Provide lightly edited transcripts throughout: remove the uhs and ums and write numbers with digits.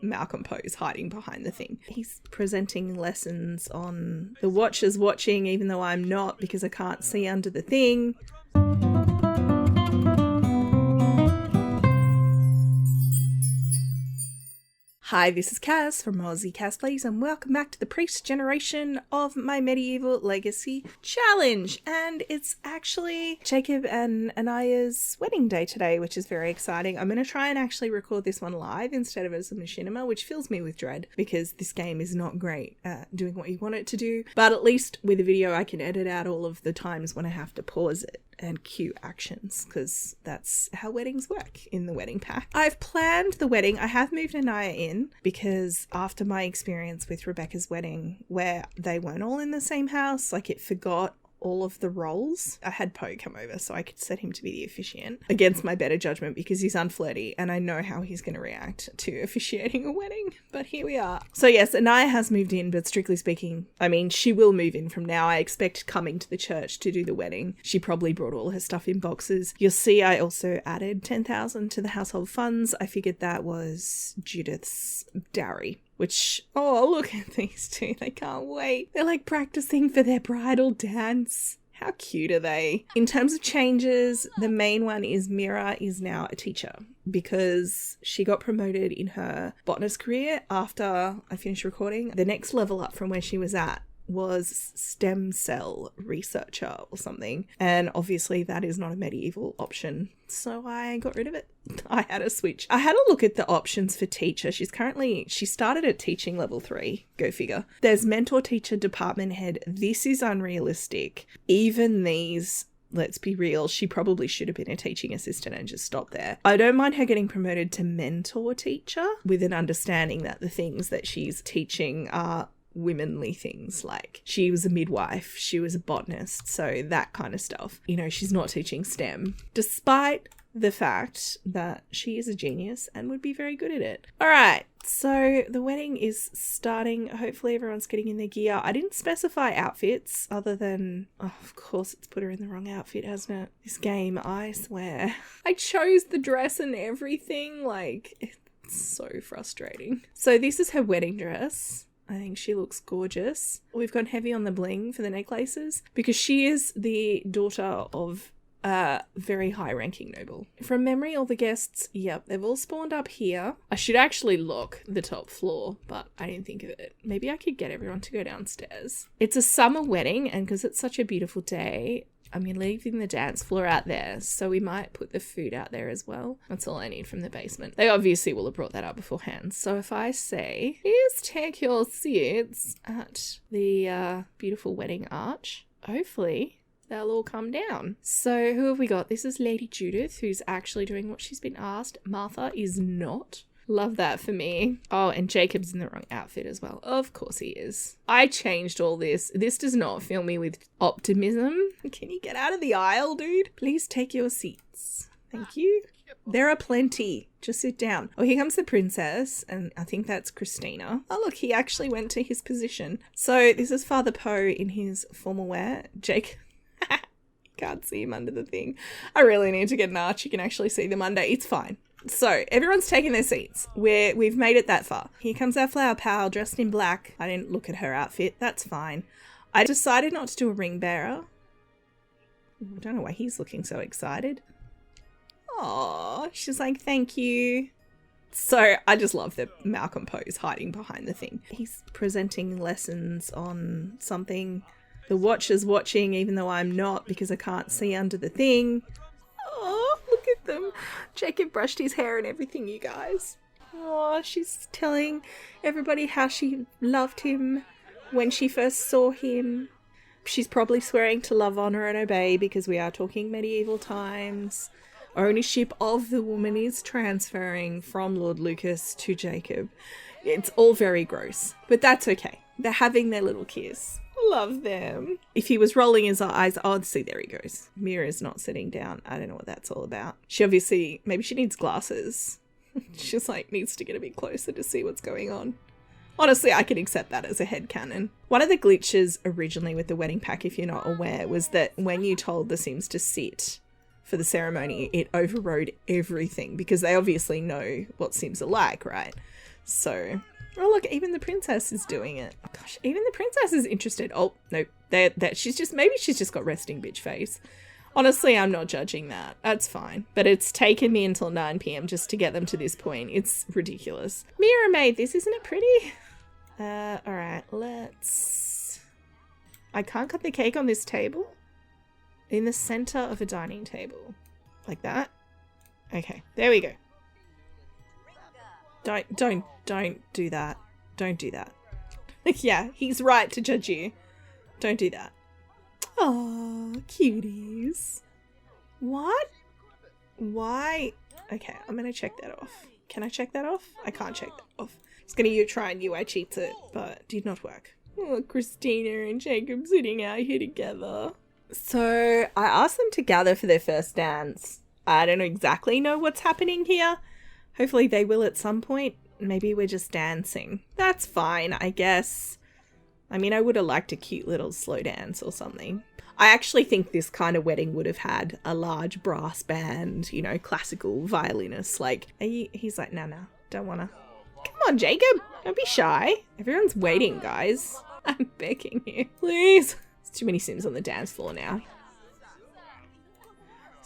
Malcolm pose hiding behind the thing. He's presenting lessons on the watcher's watching even though I'm not because I can't see under the thing. Hi, this is Kaz from Aussie Kaz Plays and welcome back to the priest generation of my medieval legacy challenge. And it's actually Jacob and Anaya's wedding day today, which is very exciting. I'm going to try and actually record this one live instead of as a machinima, which fills me with dread because this game is not great at doing what you want it to do. But at least with a video I can edit out all of the times when I have to pause it and cue actions, because that's how weddings work in the wedding pack. I've planned the wedding. I have moved Anaya in because after my experience with Rebecca's wedding where they weren't all in the same house, like it forgot all of the roles, I had Poe come over so I could set him to be the officiant against my better judgment because he's unflirty and I know how he's going to react to officiating a wedding, but here we are. So yes, Anaya has moved in, but strictly speaking, I mean, she will move in from now. I expect coming to the church to do the wedding. She probably brought all her stuff in boxes. You'll see I also added 10,000 to the household funds. I figured that was Judith's dowry. Which, oh, look at these two. They can't wait. They're like practicing for their bridal dance. How cute are they? In terms of changes, the main one is Mira is now a teacher because she got promoted in her botanist career after I finished recording. The next level up from where she was at was stem cell researcher or something, and obviously that is not a medieval option, so I got rid of it. I had a switch. I had a look at the options for teacher. She started at teaching level 3, go figure. There's mentor, teacher, department head. This is unrealistic. Even these, let's be real, she probably should have been a teaching assistant and just stopped there. I don't mind her getting promoted to mentor teacher with an understanding that the things that she's teaching are womanly things, like she was a midwife, she was a botanist, so that kind of stuff. You know, she's not teaching STEM, despite the fact that she is a genius and would be very good at it. All right, so the wedding is starting. Hopefully everyone's getting in their gear. I didn't specify outfits other than, oh, of course it's put her in the wrong outfit, hasn't it? This game, I swear. I chose the dress and everything, like it's so frustrating. So this is her wedding dress. I think she looks gorgeous. We've gone heavy on the bling for the necklaces because she is the daughter of a very high-ranking noble. From memory, all the guests, yep, they've all spawned up here. I should actually look the top floor, but I didn't think of it. Maybe I could get everyone to go downstairs. It's a summer wedding, and because it's such a beautiful day, I'm leaving the dance floor out there, so we might put the food out there as well. That's all I need from the basement. They obviously will have brought that up beforehand. So if I say, please take your seats at the beautiful wedding arch, hopefully they'll all come down. So who have we got? This is Lady Judith, who's actually doing what she's been asked. Martha is not. Love that for me. Oh, and Jacob's in the wrong outfit as well. Of course he is. I changed all this. This does not fill me with optimism. Can you get out of the aisle, dude? Please take your seats. Thank you. There are plenty. Just sit down. Oh, here comes the princess, and I think that's Christina. Oh, look, he actually went to his position. So this is Father Poe in his formal wear. Jake... Can't see him under the thing. I really need to get an arch. You can actually see them under. It's fine. So everyone's taking their seats. We've made it that far. Here comes our flower pal dressed in black. I didn't look at her outfit. That's fine. I decided not to do a ring bearer. I don't know why he's looking so excited. Oh, she's like, thank you. So I just love the Malcolm pose hiding behind the thing. He's presenting lessons on something. The watcher's watching even though I'm not because I can't see under the thing. Oh, look at them. Jacob brushed his hair and everything, you guys. Oh, she's telling everybody how she loved him when she first saw him. She's probably swearing to love, honor and obey because we are talking medieval times. Ownership of the woman is transferring from Lord Lucas to Jacob. It's all very gross, but that's okay. They're having their little kiss. Love them. If he was rolling his eyes, oh, see, there he goes. Mira's not sitting down. I don't know what that's all about. She obviously, maybe she needs glasses. She's like, needs to get a bit closer to see what's going on. Honestly, I can accept that as a headcanon. One of the glitches originally with the wedding pack, if you're not aware, was that when you told the Sims to sit for the ceremony, it overrode everything because they obviously know what Sims are like, right? So, oh look, even the princess is doing it. Gosh, even the princess is interested. Oh, no, that she's just, maybe she's just got resting bitch face. Honestly, I'm not judging that. That's fine. But it's taken me until 9 p.m. just to get them to this point. It's ridiculous. Mira made this, isn't it pretty? Alright, let's... I can't cut the cake on this table. In the center of a dining table. Like that. Okay, there we go. Don't do that. Don't do that. Yeah, he's right to judge you. Don't do that. Oh, cuties. What? Why? Okay, I'm gonna check that off. Can I check that off? I can't check that off. I was gonna try and UI cheat it, but did not work. Oh, Christina and Jacob sitting out here together. So I asked them to gather for their first dance. I don't exactly know what's happening here. Hopefully they will at some point. Maybe we're just dancing. That's fine, I guess. I mean, I would have liked a cute little slow dance or something. I actually think this kind of wedding would have had a large brass band, you know, classical violinists. Like, he's like, no, don't wanna. Come on, Jacob, don't be shy. Everyone's waiting, guys. I'm begging you, please. There's too many Sims on the dance floor now.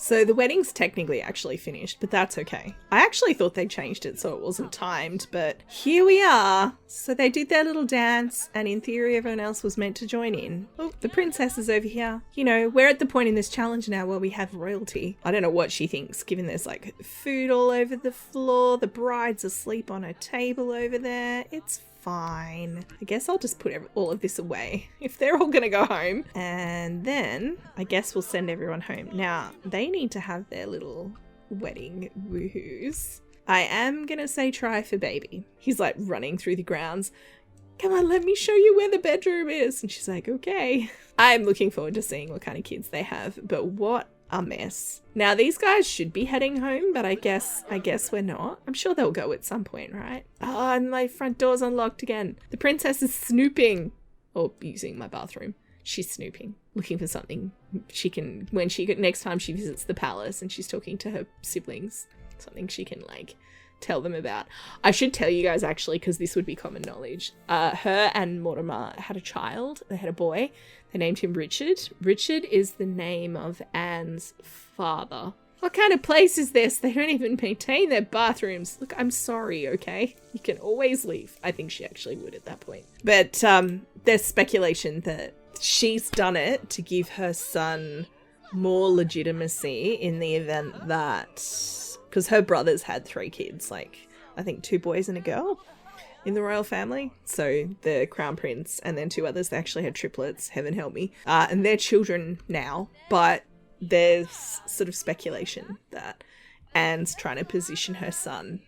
So the wedding's technically actually finished, but that's okay. I actually thought they changed it so it wasn't timed, but here we are. So they did their little dance, and in theory everyone else was meant to join in. Oh, the princess is over here. You know, we're at the point in this challenge now where we have royalty. I don't know what she thinks, given there's like food all over the floor. The bride's asleep on a table over there. It's fine. I guess I'll just put all of this away if they're all gonna go home, and then I guess we'll send everyone home. Now they need to have their little wedding woohoos. I am gonna say try for baby. He's like running through the grounds. Come on, let me show you where the bedroom is. And she's like, okay. I'm looking forward to seeing what kind of kids they have, but what a mess. Now these guys should be heading home, but I guess we're not. I'm sure they'll go at some point, right? Oh, and my front door's unlocked again. The princess is snooping, or using my bathroom. She's snooping, looking for something she can, when next time she visits the palace and she's talking to her siblings, something she can like tell them about. I should tell you guys actually, because this would be common knowledge. Her and Mortimer had a child. They had a boy. They named him Richard. Richard is the name of Anne's father. What kind of place is this? They don't even maintain their bathrooms. Look, I'm sorry, okay? You can always leave. I think she actually would at that point. But there's speculation that she's done it to give her son more legitimacy in the event that, because her brothers had 3 kids, like I think 2 boys and a girl in the royal family. So the crown prince and then 2 others, they actually had triplets, heaven help me, and they're children now. But there's sort of speculation that Anne's trying to position her son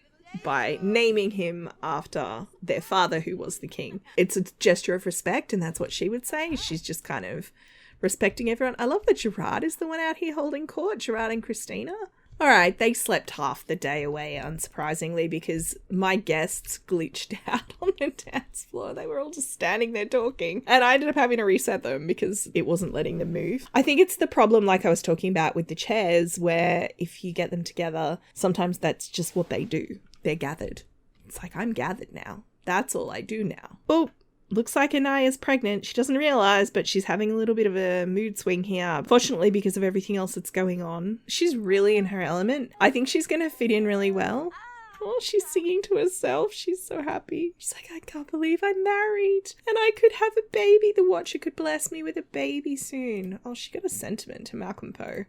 by naming him after their father, who was the king. It's a gesture of respect, and that's what she would say. She's just kind of respecting everyone. I love that Gerard is the one out here holding court, Gerard and Christina. All right, they slept half the day away, unsurprisingly, because my guests glitched out on the dance floor. They were all just standing there talking, and I ended up having to reset them because it wasn't letting them move. I think it's the problem, like I was talking about with the chairs, where if you get them together, sometimes that's just what they do. They're gathered. It's like, I'm gathered now. That's all I do now. Oh, looks like Anaya's pregnant. She doesn't realise, but she's having a little bit of a mood swing here. Fortunately, because of everything else that's going on, she's really in her element. I think she's going to fit in really well. Oh, she's singing to herself. She's so happy. She's like, I can't believe I'm married and I could have a baby. The Watcher could bless me with a baby soon. Oh, she got a sentiment to Malcolm Poe.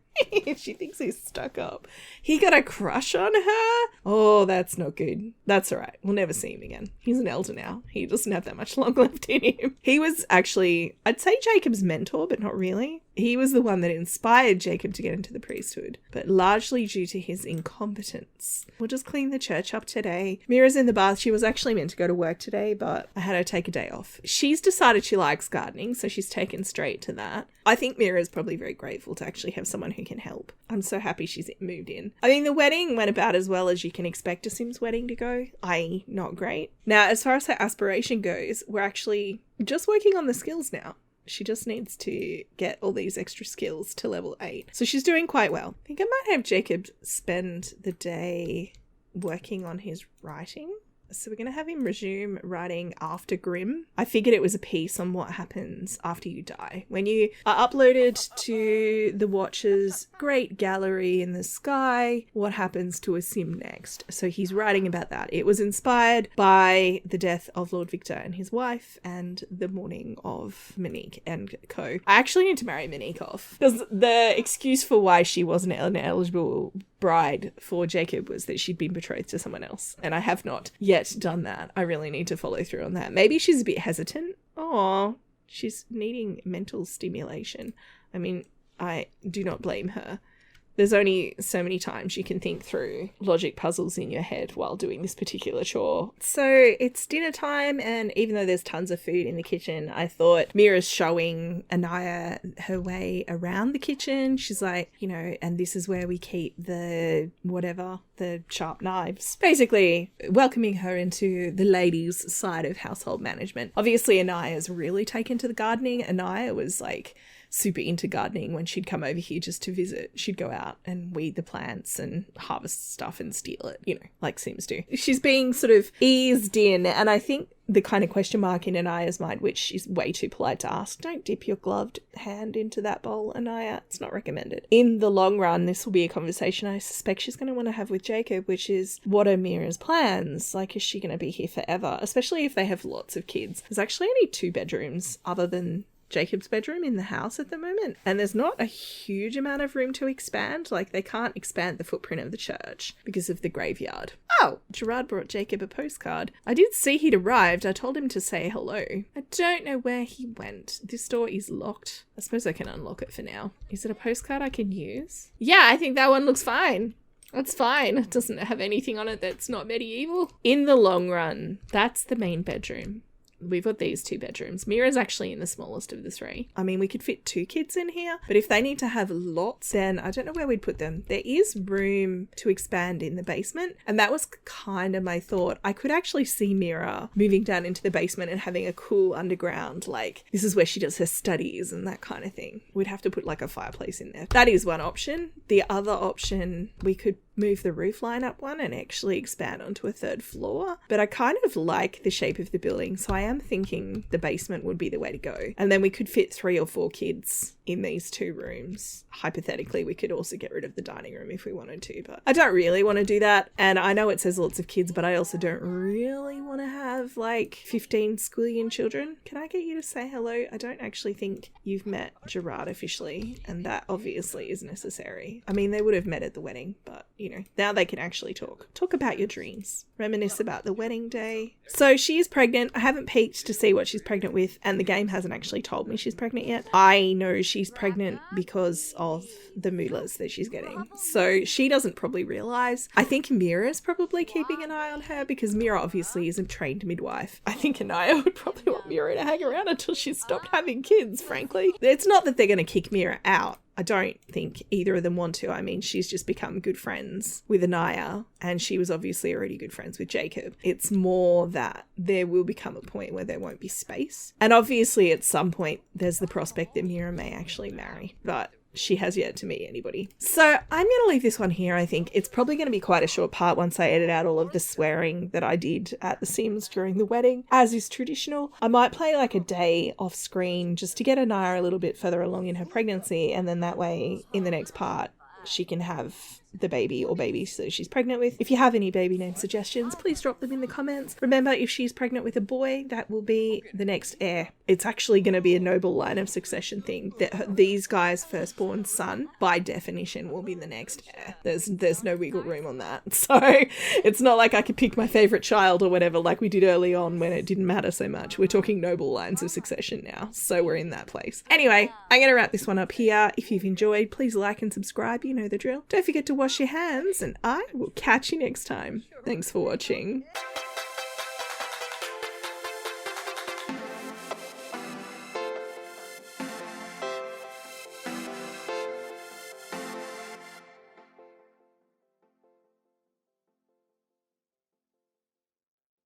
She thinks he's stuck up. He got a crush on her? Oh, that's not good. That's all right. We'll never see him again. He's an elder now. He doesn't have that much long left in him. He was actually, I'd say Jacob's mentor, but not really. He was the one that inspired Jacob to get into the priesthood, but largely due to his incompetence. We'll just clean the church up today. Mira's in the bath. She was actually meant to go to work today, but I had her take a day off. She's decided she likes gardening, so she's taken straight to that. I think Mira's probably very grateful to actually have someone who can help. I'm so happy she's moved in. I mean, the wedding went about as well as you can expect a Sims wedding to go, i.e. not great. Now, as far as her aspiration goes, we're actually just working on the skills now. She just needs to get all these extra skills to level 8. So she's doing quite well. I think I might have Jacob spend the day working on his writing So we're going to have him resume writing after Grimm. I figured it was a piece on what happens after you die. When you are uploaded to the Watcher's great gallery in the sky, what happens to a sim next? So he's writing about that. It was inspired by the death of Lord Victor and his wife and the mourning of Monique and co. I actually need to marry Monique off, because the excuse for why she wasn't an eligible bride for Jacob was that she'd been betrothed to someone else, and I have not yet done that. I really need to follow through on that. Maybe she's a bit hesitant. Oh, she's needing mental stimulation. I mean, I do not blame her. There's only so many times you can think through logic puzzles in your head while doing this particular chore. So it's dinner time, and even though there's tons of food in the kitchen, I thought Mira's showing Anaya her way around the kitchen. She's like, you know, and this is where we keep the whatever, the sharp knives. Basically welcoming her into the ladies' side of household management. Obviously, Anaya's really taken to the gardening. Anaya was like super into gardening when she'd come over here just to visit. She'd go out and weed the plants and harvest stuff and steal it, you know, like Sims do. She's being sort of eased in, and I think the kind of question mark in Anaya's mind, which she's way too polite to ask, don't dip your gloved hand into that bowl, Anaya. It's not recommended. In the long run, this will be a conversation I suspect she's going to want to have with Jacob, which is, what are Mira's plans? Like, is she going to be here forever? Especially if they have lots of kids. There's actually only 2 bedrooms other than Jacob's bedroom in the house at the moment, and there's not a huge amount of room to expand. Like, they can't expand the footprint of the church because of the graveyard. Oh, Gerard brought Jacob a postcard. I did see he'd arrived. I told him to say hello. I don't know where he went. This door is locked. I suppose I can unlock it for now. Is it a postcard I can use? Yeah, I think that one looks fine. That's fine. It doesn't have anything on it that's not medieval. In the long run, that's the main bedroom. We've got these 2 bedrooms. Mira's actually in the smallest of the 3. I mean, we could fit 2 kids in here, but if they need to have lots, then I don't know where we'd put them. There is room to expand in the basement, and that was kind of my thought. I could actually see Mira moving down into the basement and having a cool underground, like, this is where she does her studies and that kind of thing. We'd have to put like a fireplace in there. That is one option. The other option, we could move the roof line up one and actually expand onto a 3rd floor. But I kind of like the shape of the building, so I am thinking the basement would be the way to go. And then we could fit 3 or 4 kids in these 2 rooms. Hypothetically, we could also get rid of the dining room if we wanted to, but I don't really want to do that. And I know it says lots of kids, but I also don't really want to have like 15 squillion children. Can I get you to say hello? I don't actually think you've met Gerard officially, and that obviously is necessary. I mean, they would have met at the wedding, but you know, now they can actually talk about your dreams, reminisce about the wedding day. So she is pregnant. I haven't peeked to see what she's pregnant with, and the game hasn't actually told me she's pregnant yet. I know she's pregnant because of the moolas that she's getting, so she doesn't probably realize. I think Mira's probably keeping an eye on her because Mira obviously is a trained midwife. I think Anaya would probably want Mira to hang around until she's stopped having kids, frankly. It's not that they're going to kick Mira out. I don't think either of them want to. I mean, she's just become good friends with Anaya, and she was obviously already good friends with Jacob. It's more that there will become a point where there won't be space. And obviously at some point there's the prospect that Mira may actually marry, but she has yet to meet anybody. So I'm going to leave this one here. I think it's probably going to be quite a short part once I edit out all of the swearing that I did at the Sims during the wedding, as is traditional. I might play like a day off screen just to get Anaya a little bit further along in her pregnancy, and then that way in the next part she can have the baby or babies that she's pregnant with. If you have any baby name suggestions, please drop them in the comments. Remember, if she's pregnant with a boy, that will be the next heir. It's actually going to be a noble line of succession thing. These guys' firstborn son, by definition, will be the next heir. There's no wiggle room on that. So it's not like I could pick my favourite child or whatever like we did early on when it didn't matter so much. We're talking noble lines of succession now, so we're in that place. Anyway, I'm going to wrap this one up here. If you've enjoyed, please like and subscribe. You know the drill. Don't forget to wash your hands, and I will catch you next time. Thanks for watching.